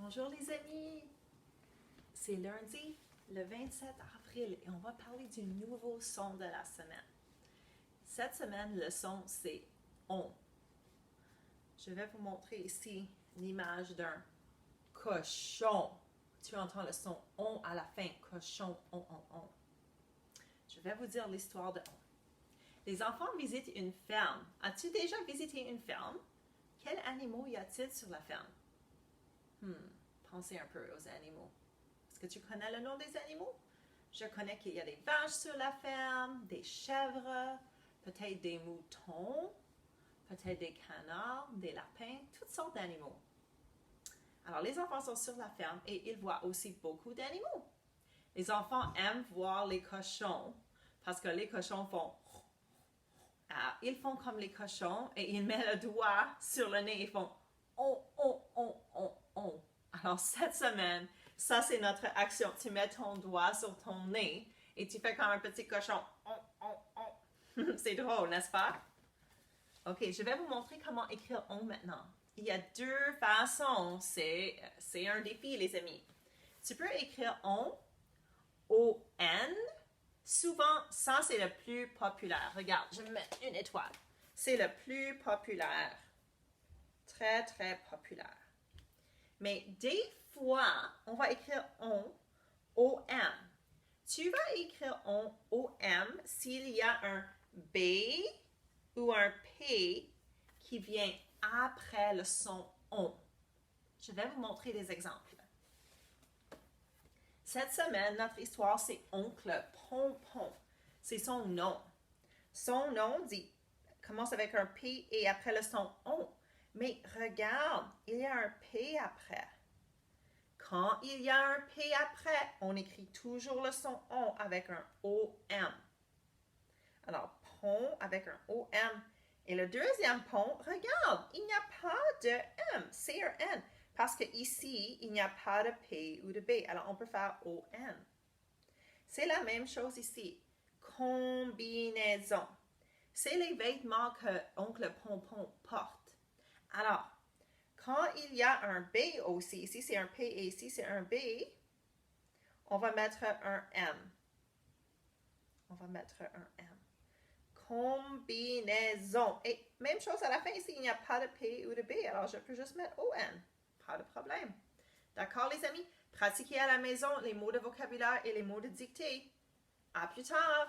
Bonjour les amis, c'est lundi le 27 avril et on va parler du nouveau son de la semaine. Cette semaine, le son c'est on. Je vais vous montrer ici l'image d'un cochon. Tu entends le son on à la fin, cochon, on. Je vais vous dire l'histoire de on. Les enfants visitent une ferme. As-tu déjà visité une ferme? Quels animaux y a-t-il sur la ferme? Pensez un peu aux animaux. Est-ce que tu connais le nom des animaux? Je connais qu'il y a des vaches sur la ferme, des chèvres, peut-être des moutons, peut-être des canards, des lapins, toutes sortes d'animaux. Alors, les enfants sont sur la ferme et ils voient aussi beaucoup d'animaux. Les enfants aiment voir les cochons parce que les cochons font... Alors, ils font comme les cochons et ils mettent le doigt sur le nez et font on. Alors, cette semaine, ça c'est notre action. Tu mets ton doigt sur ton nez et tu fais comme un petit cochon. C'est drôle, n'est-ce pas? Ok, je vais vous montrer comment écrire on maintenant. Il y a deux façons. C'est un défi, les amis. Tu peux écrire on, O-N. Souvent, ça c'est le plus populaire. Regarde, je vais mettre une étoile. C'est le plus populaire. Très, très populaire. Mais des fois, on va écrire on, O-M. Tu vas écrire on, O-M s'il y a un B ou un P qui vient après le son on. Je vais vous montrer des exemples. Cette semaine, notre histoire, c'est Oncle Pompon. C'est son nom. Son nom commence avec un P et après le son on. Mais regarde, il y a un P après. Quand il y a un P après, on écrit toujours le son on avec un O-M. Alors, pont avec un O-M. Et le deuxième pont, regarde, il n'y a pas de M, c'est un N. Parce qu'ici, il n'y a pas de P ou de B. Alors, on peut faire O-N. C'est la même chose ici. Combinaison. C'est les vêtements que Oncle Pompon porte. Alors, quand il y a un B aussi, ici c'est un P et ici c'est un B, on va mettre un M. On va mettre un M. Combinaison. Et même chose à la fin, ici il n'y a pas de P ou de B, alors je peux juste mettre ON. Pas de problème. D'accord les amis? Pratiquez à la maison les mots de vocabulaire et les mots de dictée. À plus tard!